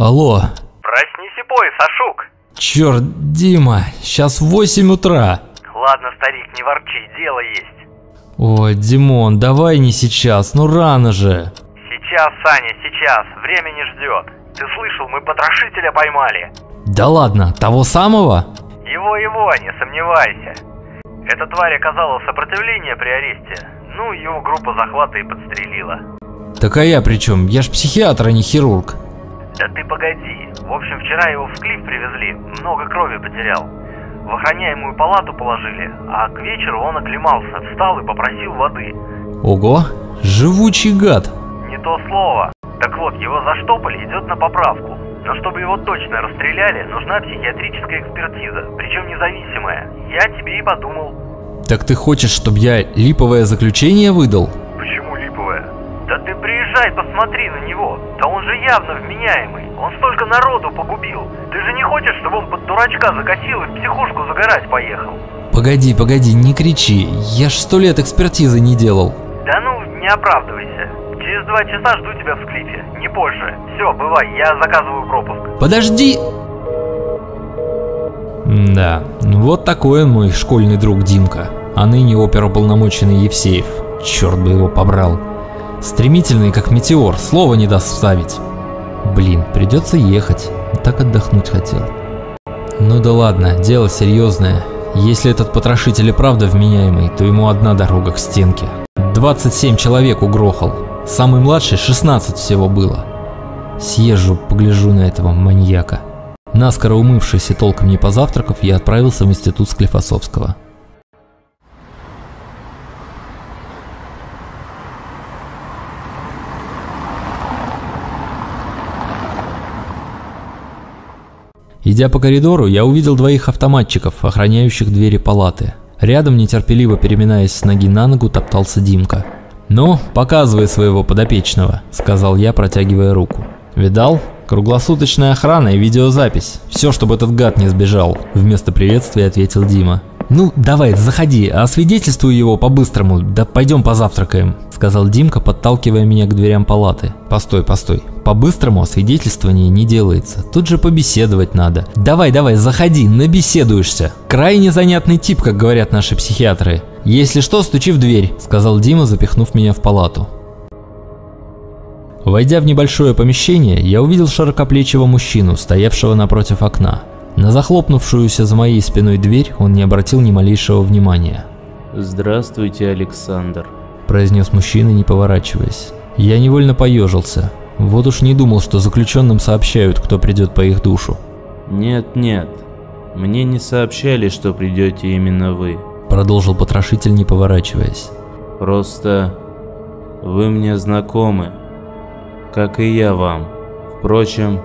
Алло. Проснись и пой, Сашук. Черт, Дима, сейчас 8 утра. Ладно, старик, не ворчи, дело есть. Ой, Димон, давай не сейчас, ну рано же. Сейчас, Саня, сейчас, время не ждет. Ты слышал, мы потрошителя поймали. Да ладно, того самого? Его, не сомневайся. Эта тварь оказала сопротивление при аресте. Ну, его группа захвата и подстрелила. Так а я при чем? Я ж психиатр, а не хирург. Да ты погоди. В общем, вчера его в Склиф привезли, много крови потерял. В охраняемую палату положили, а к вечеру он оклемался, встал и попросил воды. Ого, живучий гад. Не то слово. Так вот, его заштопали, идет на поправку. Но чтобы его точно расстреляли, нужна психиатрическая экспертиза, причем независимая. Я тебе и подумал. Так ты хочешь, чтобы я липовое заключение выдал? Почему липовое? Да ты приезжай, посмотри на него. Да он же явно вменяемый. Он столько народу погубил. Ты же не хочешь, чтобы он под дурачка закосил и в психушку загорать поехал? Погоди, не кричи. Я ж 100 лет экспертизы не делал. Да ну, не оправдывайся. Через 2 часа жду тебя в Склифе, не позже. Все, бывай, я заказываю пропуск. Подожди! Да, вот такой он мой школьный друг Димка, а ныне оперуполномоченный Евсеев. Черт бы его побрал. Стремительный, как метеор, слова не даст вставить. Блин, придется ехать, так отдохнуть хотел. Ну да ладно, дело серьезное. Если этот потрошитель и правда вменяемый, то ему одна дорога к стенке. 27 человек угрохал. Самый младший 16 всего было. Съезжу, погляжу на этого маньяка. Наскоро умывшись и толком не позавтракав, я отправился в институт Склифосовского. Идя по коридору, я увидел 2 автоматчиков, охраняющих двери палаты. Рядом, нетерпеливо переминаясь с ноги на ногу, топтался Димка. «Ну, показывай своего подопечного», — сказал я, протягивая руку. «Видал? Круглосуточная охрана и видеозапись. Все, чтобы этот гад не сбежал», — вместо приветствия ответил Дима. «Ну, давай, заходи, освидетельствуй его по-быстрому, да пойдем позавтракаем», — сказал Димка, подталкивая меня к дверям палаты. «Постой, по-быстрому освидетельствование не делается, тут же побеседовать надо. Давай, заходи, набеседуешься. Крайне занятный тип, как говорят наши психиатры. Если что, стучи в дверь», — сказал Дима, запихнув меня в палату. Войдя в небольшое помещение, я увидел широкоплечего мужчину, стоявшего напротив окна. На захлопнувшуюся за моей спиной дверь он не обратил ни малейшего внимания. «Здравствуйте, Александр», – произнес мужчина, не поворачиваясь. Я невольно поежился. Вот уж не думал, что заключенным сообщают, кто придет по их душу. Нет, мне не сообщали, что придете именно вы», – продолжил потрошитель, не поворачиваясь. «Просто вы мне знакомы, как и я вам. Впрочем,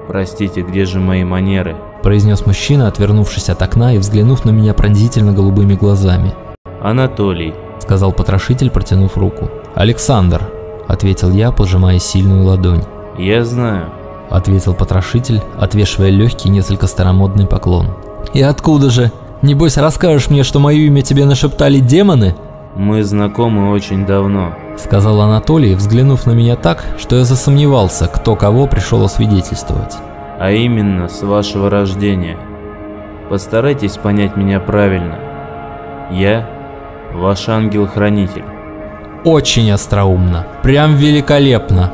простите, где же мои манеры?» – произнес мужчина, отвернувшись от окна и взглянув на меня пронзительно голубыми глазами. «Анатолий», – сказал потрошитель, протянув руку. «Александр», – ответил я, пожимая сильную ладонь. «Я знаю», – ответил потрошитель, отвешивая легкий, несколько старомодный поклон. «И откуда же? Небось, расскажешь мне, что мое имя тебе нашептали демоны?» «Мы знакомы очень давно», – сказал Анатолий, взглянув на меня так, что я засомневался, кто кого пришел освидетельствовать. «А именно с вашего рождения. Постарайтесь понять меня правильно. Я ваш ангел-хранитель». «Очень остроумно, прям великолепно.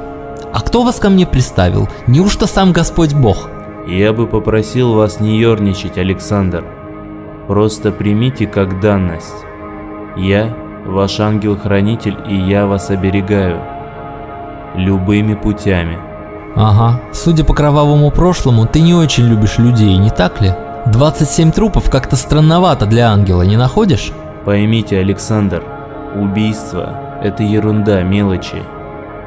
А кто вас ко мне приставил? Неужто сам Господь Бог?» «Я бы попросил вас не ерничать, Александр. Просто примите как данность. Я ваш ангел-хранитель, и я вас оберегаю. Любыми путями». «Ага, судя по кровавому прошлому, ты не очень любишь людей, не так ли? 27 трупов как-то странновато для ангела, не находишь?» «Поймите, Александр, убийство – это ерунда, мелочи.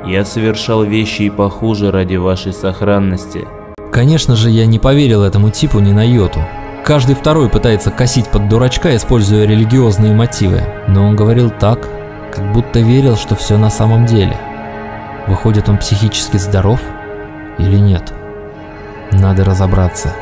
Я совершал вещи и похуже ради вашей сохранности». Конечно же, я не поверил этому типу ни на йоту. Каждый второй пытается косить под дурачка, используя религиозные мотивы, но он говорил так, как будто верил, что все на самом деле. Выходит, он психически здоров или нет? Надо разобраться.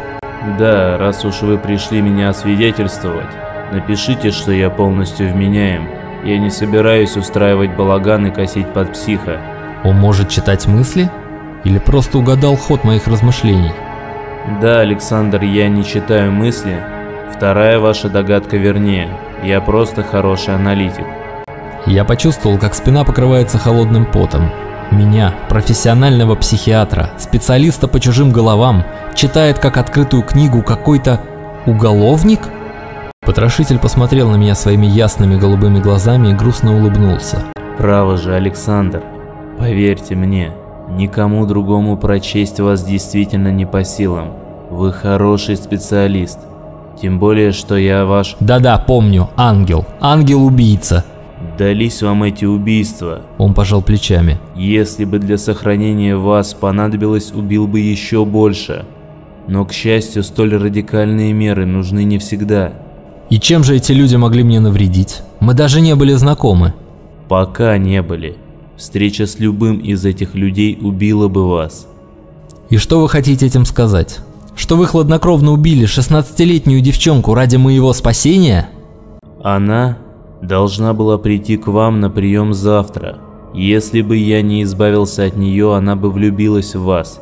«Да, раз уж вы пришли меня освидетельствовать, напишите, что я полностью вменяем. Я не собираюсь устраивать балаган и косить под психа». Он может читать мысли? Или просто угадал ход моих размышлений? Да, Александр, я не читаю мысли. Вторая ваша догадка вернее. Я просто хороший аналитик. Я почувствовал, как спина покрывается холодным потом. Меня, профессионального психиатра, специалиста по чужим головам, читает как открытую книгу какой-то уголовник? Потрошитель посмотрел на меня своими ясными голубыми глазами и грустно улыбнулся. Право же, Александр, поверьте мне, никому другому прочесть вас действительно не по силам. Вы хороший специалист. Тем более, что я ваш... Да-да, помню, ангел. Ангел-убийца. Дались вам эти убийства. Он пожал плечами. Если бы для сохранения вас понадобилось, убил бы еще больше. Но, к счастью, столь радикальные меры нужны не всегда. И чем же эти люди могли мне навредить? Мы даже не были знакомы. Пока не были. Встреча с любым из этих людей убила бы вас. И что вы хотите этим сказать? Что вы хладнокровно убили 16-летнюю девчонку ради моего спасения? Она должна была прийти к вам на прием завтра. Если бы я не избавился от нее, она бы влюбилась в вас.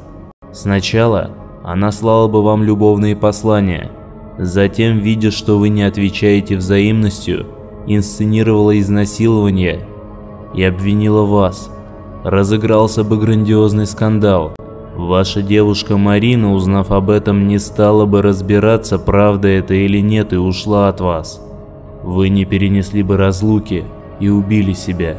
Сначала она слала бы вам любовные послания. Затем, видя, что вы не отвечаете взаимностью, инсценировала изнасилование и обвинила вас. Разыгрался бы грандиозный скандал. Ваша девушка Марина, узнав об этом, не стала бы разбираться, правда это или нет, и ушла от вас. Вы не перенесли бы разлуки и убили себя.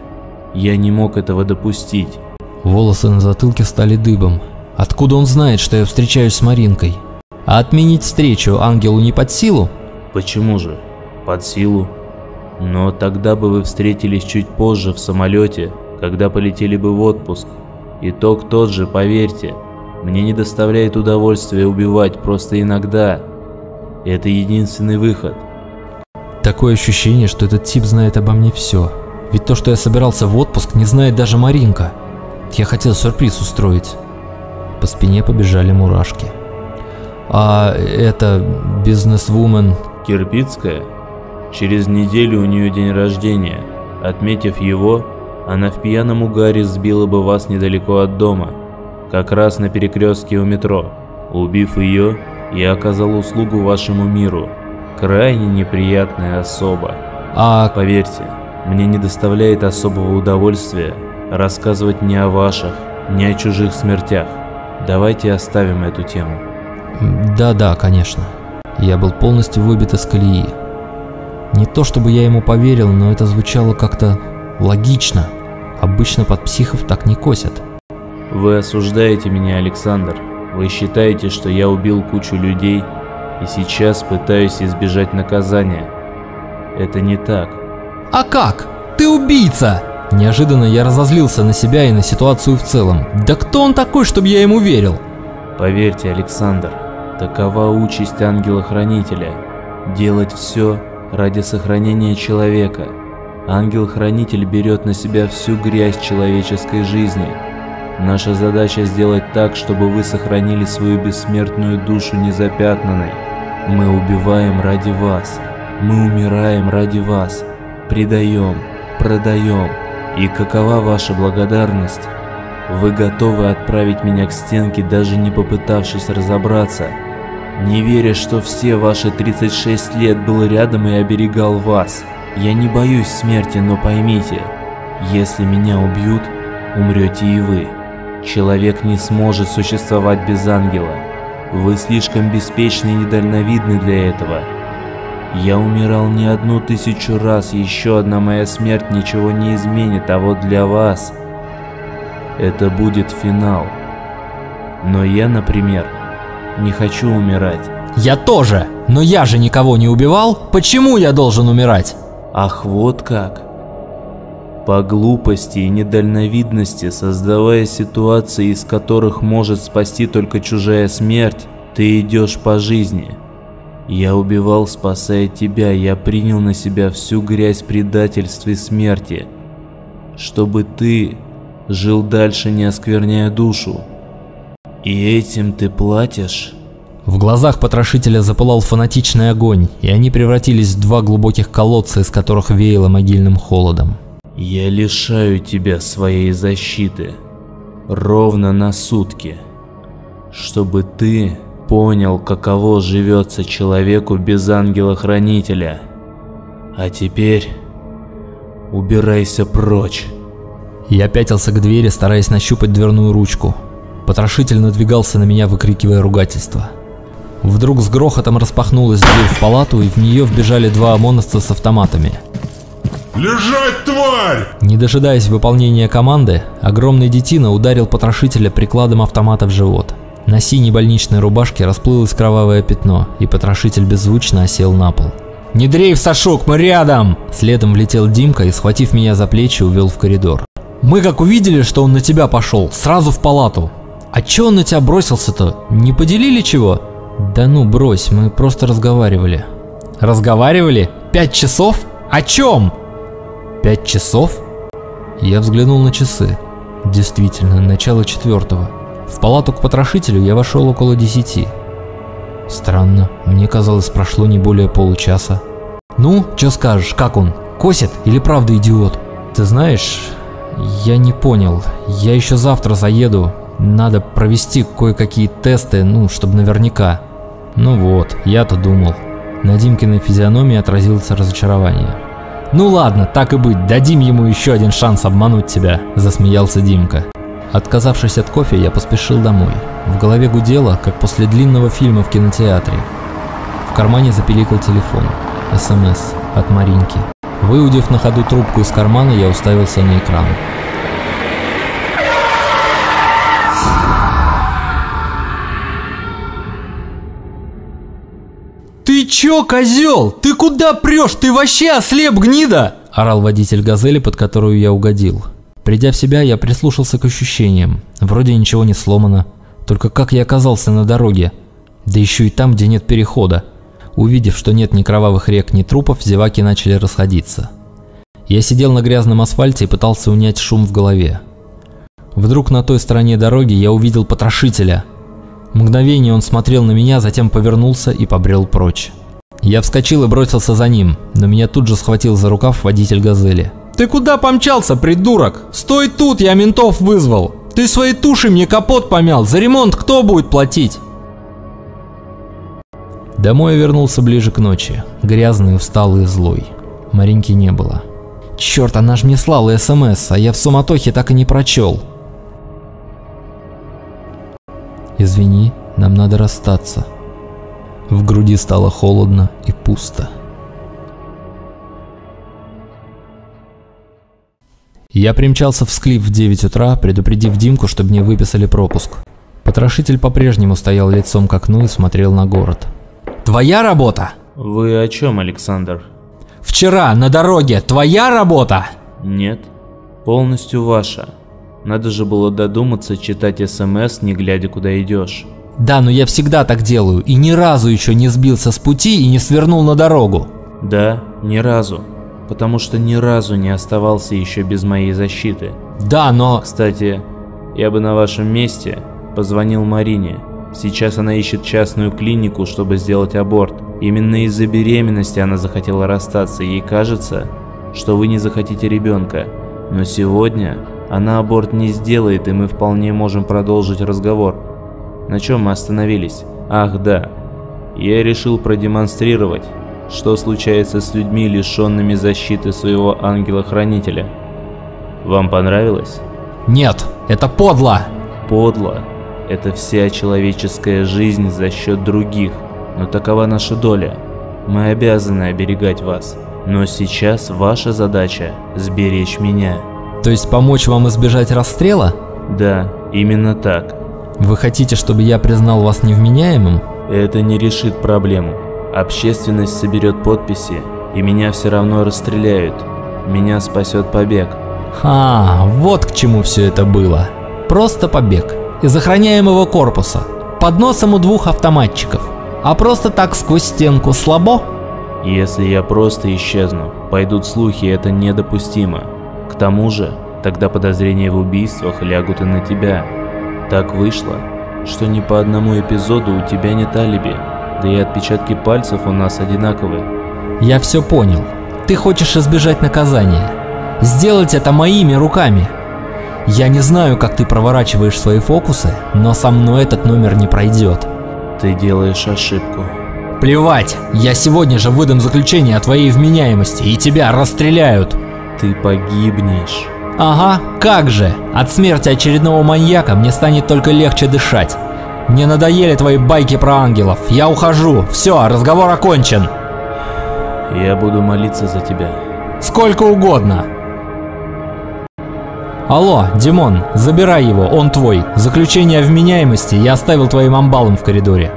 Я не мог этого допустить. Волосы на затылке стали дыбом. Откуда он знает, что я встречаюсь с Маринкой? А отменить встречу ангелу не под силу? Почему же? Под силу. Но тогда бы вы встретились чуть позже в самолете, когда полетели бы в отпуск. Итог тот же, поверьте. Мне не доставляет удовольствия убивать, просто иногда. Это единственный выход. Такое ощущение, что этот тип знает обо мне все. Ведь то, что я собирался в отпуск, не знает даже Маринка. Я хотел сюрприз устроить. По спине побежали мурашки. А это бизнесвумен... Кирпицкая? Через неделю у нее день рождения. Отметив его, она в пьяном угаре сбила бы вас недалеко от дома, как раз на перекрестке у метро. Убив ее, я оказал услугу вашему миру. Крайне неприятная особа. Поверьте, мне не доставляет особого удовольствия рассказывать ни о ваших, ни о чужих смертях. Давайте оставим эту тему. Да, конечно. Я был полностью выбит из колеи. Не то чтобы я ему поверил, но это звучало как-то логично. Обычно под психов так не косят. Вы осуждаете меня, Александр. Вы считаете, что я убил кучу людей и сейчас пытаюсь избежать наказания. Это не так. А как? Ты убийца! Неожиданно я разозлился на себя и на ситуацию в целом. Да кто он такой, чтобы я ему верил? Поверьте, Александр, такова участь ангела-хранителя. Делать все ради сохранения человека. Ангел-хранитель берет на себя всю грязь человеческой жизни. Наша задача сделать так, чтобы вы сохранили свою бессмертную душу незапятнанной. Мы убиваем ради вас. Мы умираем ради вас. Предаем, продаем. И какова ваша благодарность? Вы готовы отправить меня к стенке, даже не попытавшись разобраться, не веря, что все ваши 36 лет был рядом и оберегал вас. Я не боюсь смерти, но поймите, если меня убьют, умрете и вы. Человек не сможет существовать без ангела. Вы слишком беспечны и недальновидны для этого. Я умирал не 1000 раз, еще одна моя смерть ничего не изменит, а вот для вас это будет финал. Но я, например, не хочу умирать. Я тоже, но я же никого не убивал, почему я должен умирать? Ах, вот как. По глупости и недальновидности, создавая ситуации, из которых может спасти только чужая смерть, ты идешь по жизни. Я убивал, спасая тебя, я принял на себя всю грязь предательства и смерти, чтобы ты жил дальше, не оскверняя душу. И этим ты платишь? В глазах потрошителя запылал фанатичный огонь, и они превратились в 2 глубоких колодца, из которых веяло могильным холодом. Я лишаю тебя своей защиты. ровно на сутки, чтобы ты понял, каково живется человеку без ангела-хранителя. А теперь убирайся прочь. Я пятился к двери, стараясь нащупать дверную ручку. Потрошитель надвигался на меня, выкрикивая ругательства. Вдруг с грохотом распахнулась дверь в палату, и в нее вбежали два ОМОНовца с автоматами. «Лежать, тварь!» Не дожидаясь выполнения команды, огромный детина ударил потрошителя прикладом автомата в живот. На синей больничной рубашке расплылось кровавое пятно, и потрошитель беззвучно осел на пол. «Не дрейф, Сашок, мы рядом!» Следом влетел Димка и, схватив меня за плечи, увел в коридор. «Мы как увидели, что он на тебя пошел, сразу в палату. А че он на тебя бросился-то? Не поделили чего?» «Да ну брось, мы просто разговаривали». «Разговаривали? 5 часов? О чем?» 5 часов? Я взглянул на часы. Действительно, начало 4-го. В палату к потрошителю я вошел около 10. Странно, мне казалось, прошло не более получаса. «Ну, что скажешь, как он? Косит или правда идиот?» «Ты знаешь, я не понял. Я еще завтра заеду. Надо провести кое-какие тесты, чтобы наверняка». Ну вот, я-то думал. На Димкиной физиономии отразилось разочарование. «Ну ладно, так и быть, дадим ему еще один шанс обмануть тебя», – засмеялся Димка. Отказавшись от кофе, я поспешил домой. В голове гудело, как после длинного фильма в кинотеатре. В кармане запиликал телефон. СМС от Маринки. Выудив на ходу трубку из кармана, я уставился на экран. «Ты чё, козел? Ты куда прешь? Ты вообще ослеп, гнида!» – орал водитель «Газели», под которую я угодил. Придя в себя, я прислушался к ощущениям. Вроде ничего не сломано. Только как я оказался на дороге? Да еще и там, где нет перехода. Увидев, что нет ни кровавых рек, ни трупов, зеваки начали расходиться. Я сидел на грязном асфальте и пытался унять шум в голове. Вдруг на той стороне дороги я увидел потрошителя. Мгновение он смотрел на меня, затем повернулся и побрел прочь. Я вскочил и бросился за ним, но меня тут же схватил за рукав водитель «Газели». «Ты куда помчался, придурок? Стой тут, я ментов вызвал! Ты своей тушей мне капот помял, за ремонт кто будет платить?» Домой я вернулся ближе к ночи, грязный, усталый и злой. Маринки не было. Черт, она ж мне слала СМС, а я в суматохе так и не прочел. «Извини, нам надо расстаться». В груди стало холодно и пусто. Я примчался в Склиф в 9 утра, предупредив Димку, чтобы мне выписали пропуск. Потрошитель по-прежнему стоял лицом к окну и смотрел на город. «Твоя работа?» Вы о чем, Александр? «Вчера на дороге твоя работа?» Нет, полностью ваша. Надо же было додуматься читать СМС, не глядя куда идешь. «Да, но я всегда так делаю и ни разу еще не сбился с пути и не свернул на дорогу». Да, ни разу. Потому что ни разу не оставался еще без моей защиты. «Да, но…» Кстати, я бы на вашем месте позвонил Марине. Сейчас она ищет частную клинику, чтобы сделать аборт. Именно из-за беременности она захотела расстаться. Ей кажется, что вы не захотите ребенка. Но сегодня она аборт не сделает, и мы вполне можем продолжить разговор. На чем мы остановились? Ах да, я решил продемонстрировать, что случается с людьми, лишенными защиты своего ангела-хранителя. Вам понравилось? «Нет, это подло!» Подло – это вся человеческая жизнь за счет других, но такова наша доля. Мы обязаны оберегать вас, но сейчас ваша задача – сберечь меня. То есть помочь вам избежать расстрела? Да, именно так. Вы хотите, чтобы я признал вас невменяемым? Это не решит проблему. Общественность соберет подписи, и меня все равно расстреляют. Меня спасет побег. Вот к чему все это было. Просто побег. Из охраняемого корпуса. Под носом у 2 автоматчиков. А просто так сквозь стенку слабо? Если я просто исчезну, пойдут слухи, это недопустимо. К тому же, тогда подозрения в убийствах лягут и на тебя. Так вышло, что ни по одному эпизоду у тебя нет алиби. Да и отпечатки пальцев у нас одинаковые. Я все понял. Ты хочешь избежать наказания. Сделать это моими руками. Я не знаю, как ты проворачиваешь свои фокусы, но со мной этот номер не пройдет. Ты делаешь ошибку. Плевать, я сегодня же выдам заключение о твоей вменяемости, и тебя расстреляют. Ты погибнешь. Ага, как же! От смерти очередного маньяка мне станет только легче дышать. Мне надоели твои байки про ангелов. Я ухожу. Все, разговор окончен. Я буду молиться за тебя. Сколько угодно. Алло, Димон, забирай его, он твой. Заключение о вменяемости я оставил твоим амбалом в коридоре.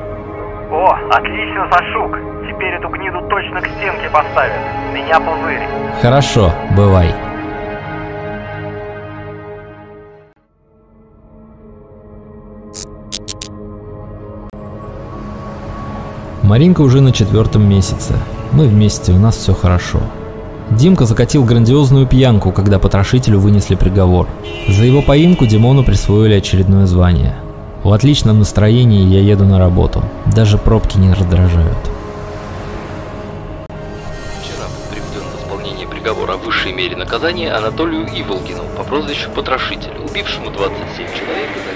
О, отлично, Сашук. Теперь эту гниду точно к стенке поставят. Меня пузырь. Хорошо, бывай. Маринка уже на 4-м месяце. Мы вместе, у нас все хорошо. Димка закатил грандиозную пьянку, когда потрошителю вынесли приговор. За его поимку Димону присвоили очередное звание. В отличном настроении я еду на работу. Даже пробки не раздражают. Вчера приведен в исполнение приговора о высшей мере наказания Анатолию Иволгину по прозвищу Потрошитель, убившему 27 человек и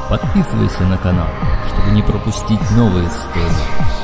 Подписывайся на канал, чтобы не пропустить новые истории.